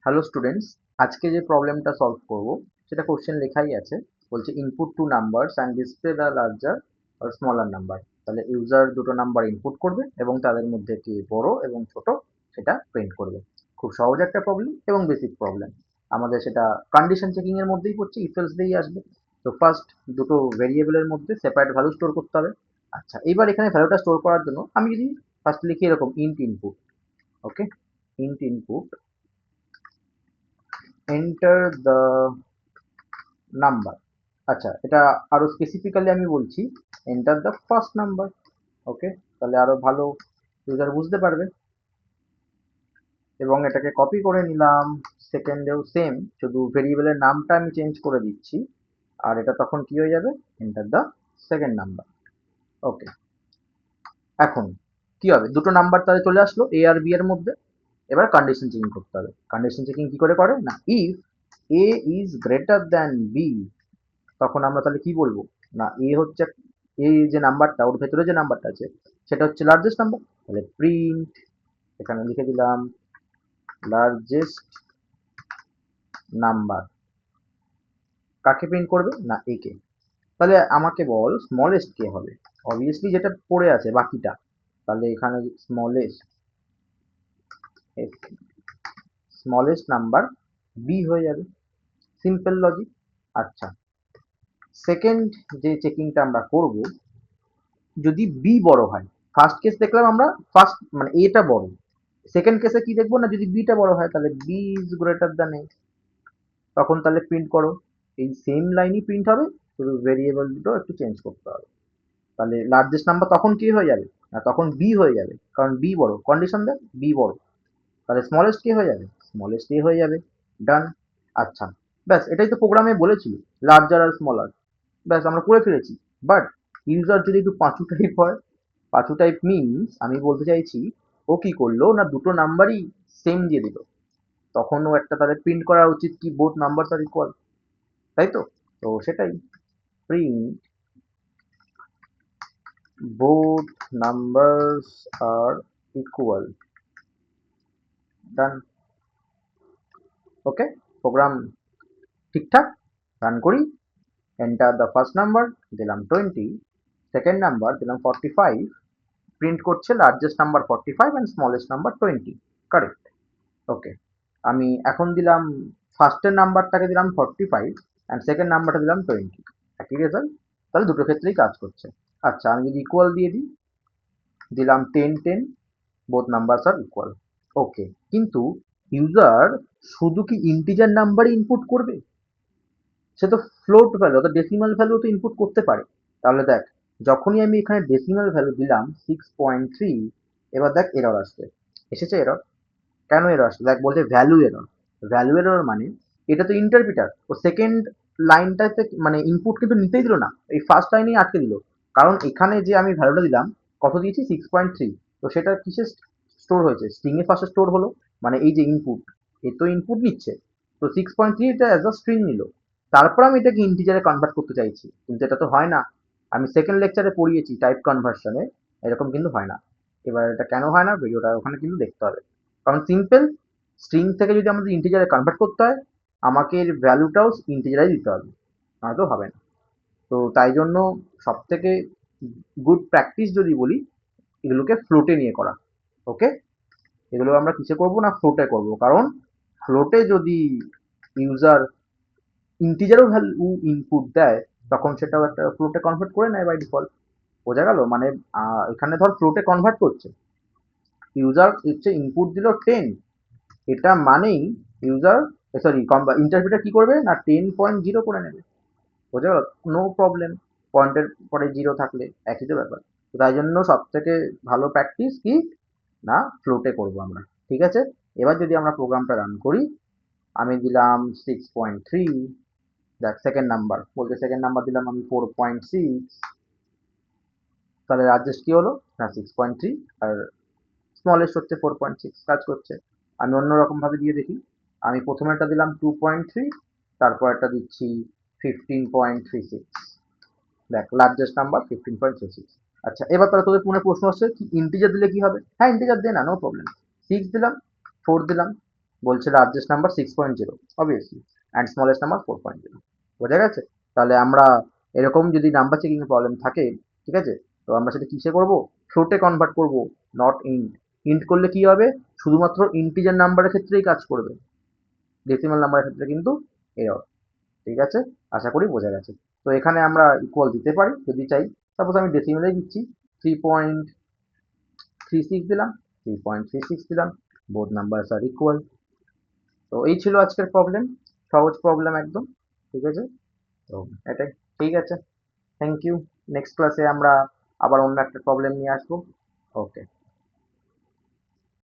Hello students, আজকে যে প্রবলেমটা সলভ করব সেটা কোশ্চেন লেখাই আছে। বলছে input two numbers and display the larger or smaller number. তাহলে ইউজার দুটো নাম্বার ইনপুট করবে এবং তাদের মধ্যে কি বড় এবং ছোট সেটা প্রিন্ট করবে। খুব সহজ একটা প্রবলেম এবং বেসিক প্রবলেম। আমাদের সেটা কন্ডিশন চেকিং এর মধ্যেই পড়ছে, ইফ এলস দিয়েই আসবে। তো ফার্স্ট দুটো ভেরিয়েবলের মধ্যে সেপারেট ভ্যালু স্টোর করতে হবে। আচ্ছা, এবার এখানে ভ্যালুটা স্টোর করার জন্য আমি যদি ফার্স্ট লিখি এরকম int input, okay, int input enter the number. আচ্ছা, এটা আরো স্পেসিফিক্যালি আমি বলছি এন্টার দ্য ফার্স্ট নাম্বার। ওকে, তাহলে আরো ভালো ইউজার বুঝতে পারবে। এবং এটাকে কপি করে নিলাম, সেকেন্ডেও সেম, শুধু ভেরিয়েবলের নামটা আমি চেঞ্জ করে দিচ্ছি। আর এটা তখন কি হয়ে যাবে, এন্টার দ্য সেকেন্ড নাম্বার। ওকে, এখন কি হবে, দুটো নাম্বার তাহলে চলে আসলো এ আর বি এর মধ্যে। এবার কন্ডিশন চেকিং করতে হবে। কন্ডিশন চেকিং কি করে না, if A is greater than B, তখন আমরা তাহলে কি বলবো না, এ হচ্ছে, এই যে নাম্বারটা ওর ভেতরে যে নাম্বারটা আছে সেটা হচ্ছে লার্জেস্ট নাম্বার। তাহলে প্রিন্ট, এখানে লিখে দিলাম লার্জেস্ট নাম্বার। কাকে প্রিন্ট করবে না, এ কে। তাহলে আমাকে বল স্মলেস্ট কে হবে, অবভিয়াসলি যেটা পড়ে আছে বাকিটা। তাহলে এখানে স্মলেস্ট, স্মলেস্ট নাম্বার বি হয়ে যাবে, সিম্পল লজিক। আচ্ছা, সেকেন্ড যে চেকিংটা আমরা করব, যদি বি বড় হয়, ফার্স্ট কেস দেখলাম আমরা, ফার্স্ট মানে এটা বড়, সেকেন্ড কেসে কি দেখবো না, যদি বিটা বড় হয় তাহলে B is greater than a, তখন তাহলে প্রিন্ট করো। এই সেম লাইনই প্রিন্ট হবে, শুধু ভেরিয়েবল দুটো একটু চেঞ্জ করতে হবে। তাহলে লার্জেস্ট নাম্বার তখন কি হয়ে যাবে না, তখন বি হয়ে যাবে, কারণ বি বড়, কন্ডিশন দেখ বি বড়। তাহলে স্মলেস্ট কি হয়ে যাবে, স্মলেস্ট এ হয়ে যাবে। ডান। আচ্ছা, ব্যাস এটাই তো প্রোগ্রামে বলেছিল, লার্জার আর স্মলার। ব্যাস আমরা করে ফেলেছি। বাট ইউজার যদি একটু পাঁচু টাইপ হয়, পাঁচু টাইপ মিনস আমি বলতে চাইছি ও কি করলো না, দুটো নাম্বারই সেম দিয়ে দিল, তখন ও একটা তাহলে প্রিন্ট করা উচিত কি বোথ নাম্বার আর ইকুয়াল, তাই তো। তো সেটাই, প্রিন্ট বোথ নাম্বারস আর ইকুয়াল। ডান। ওকে, প্রোগ্রাম ঠিকঠাক, রান করি। এন্টার দ্য ফার্স্ট নাম্বার, দিলাম 20, সেকেন্ড নাম্বার দিলাম 45, প্রিন্ট করছে largest number 45 and smallest number 20, correct. Okay, আমি এখন দিলাম ফার্স্টের নাম্বারটাকে দিলাম 45 অ্যান্ড সেকেন্ড নাম্বারটা দিলাম 20, একই রেজাল্ট। তাহলে দুটো ক্ষেত্রেই কাজ করছে। আচ্ছা, আমি যদি ইকুয়াল দিয়ে দিই, দিলাম 10 10, বোথ নাম্বারস আর ইকুয়াল। ওকে, কিন্তু ইউজার শুধু কি ইন্টিজার নাম্বারই ইনপুট করবে, সে তো ফ্লোট ভ্যালু অর্থাৎ ডেসিমাল ভ্যালু তো ইনপুট করতে পারে। তাহলে দেখ, যখনই আমি এখানে ডেসিমাল ভ্যালু দিলাম 6.3, এবার দেখ এরর আসছে, এসেছে এরর। কেন এরর আসছে, দেখ বলছে ভ্যালু এরর। ভ্যালু এরর মানে এটা তো ইন্টারপ্রিটার ও সেকেন্ড লাইনটাতে মানে ইনপুট কিন্তু নিতেই দিল না, এই ফার্স্ট লাইনেই আটকে দিল। কারণ এখানে যে আমি ভ্যালুটা দিলাম, কত দিয়েছি 6.3, তো সেটা কিসে স্টোর হয়েছে, স্ট্রিং এ ফার্স্টে স্টোর হলো। মানে এই যে ইনপুট, এ তো ইনপুট নিচ্ছে, তো 6.3 এটা অ্যাজ আ স্ট্রিং নিল। তারপর আমি এটাকে ইন্টিজারে কনভার্ট করতে চাইছি, কিন্তু এটা তো হয় না। আমি সেকেন্ড লেকচারে পড়িয়েছি টাইপ কনভার্সনে, এরকম কিন্তু হয় না। এবার এটা কেন হয় না, ভিডিওটা ওখানে কিন্তু দেখতে হবে। কারণ সিম্পল, স্ট্রিং থেকে যদি আমাদের ইন্টিজারে কনভার্ট করতে হয়, আমাকে এর ভ্যালুটাও ইন্টিজারে দিতে হবে, নয়তো হবে না। তো তাই জন্য সব থেকে গুড প্র্যাকটিস যদি বলি, এগুলোকে ফ্লোটে নিয়ে করা। ওকে, এগুলো আমরা কিসে করব না, ফ্লোটে করব। কারণ ফ্লোটে যদি ইউজার ইন্টিজারও ভ্যালু ইনপুট দেয়, তখন সেটাও একটা ফ্লোটে কনভার্ট করে নেয় বাই ডিফল্ট। বোঝা গেল, মানে এখানে ধর ফ্লোটে কনভার্ট করছে, ইউজার হচ্ছে ইনপুট দিল 10, এটা মানেই ইউজার, সরি ইন্টারপ্রিটার কি করবে না 10.0 করে নেবে। বোঝা গেল, নো প্রবলেম, পয়েন্টের পরে জিরো থাকলে একই তো ব্যাপার। তো তাই জন্য সব থেকে ভালো প্র্যাকটিস কি না, ফ্লোটে করব আমরা। ঠিক আছে, এবার যদি আমরা প্রোগ্রামটা রান করি, আমি দিলাম 6.3, দেখ সেকেন্ড নাম্বার বলতে, সেকেন্ড নাম্বার দিলাম আমি 4.6, তাহলে লার্জেস্ট কি হলো না 6.3, আর স্মলেস্ট হচ্ছে 4.6, কাজ করছে। আমি অন্যরকম ভাবে দিয়ে দেখি, আমি প্রথমেরটা দিলাম 2.3, তারপর একটা দিচ্ছি 15.36, দেখ লার্জেস্ট নাম্বার 15.36। আচ্ছা, এবার তাহলে তোদের মনে প্রশ্ন আসছে কি ইন্টিজার দিলে কি হবে, হ্যাঁ ইন্টিজার দে না, নো প্রবলেম। 6 দিলাম, 4 দিলাম, বলছে largest number 6.0 obviously and smallest number 4.0। বোঝা গেছে? তাহলে আমরা এরকম যদি নাম্বার চেকিং প্রবলেম থাকে, ঠিক আছে, তো আমরা সেটা কিসে করব? ফ্লোটে কনভার্ট করব, নট ইন্ট। ইন্ট করলে কি হবে? শুধুমাত্র ইন্টিজার নাম্বারের ক্ষেত্রেই কাজ করবে, ডেসিমাল নাম্বারের ক্ষেত্রে কিন্তু এরর। ঠিক আছে, আশা করি বোঝা গেছে। তো এখানে আমরা ইকুয়াল দিতে পারি যদি চাই। সাপোজ আমি ডেসিমেলে দিচ্ছি 3.36 দিলাম, 3.36 দিলাম, বোথ নাম্বারস আর ইকুয়াল। তো এই ছিল আজকের প্রবলেম, সহজ প্রবলেম একদম। ঠিক আছে, তো এটাই। ঠিক আছে, থ্যাংক ইউ। নেক্সট ক্লাসে আমরা আবার অন্য একটা প্রবলেম নিয়ে আসবো। ওকে।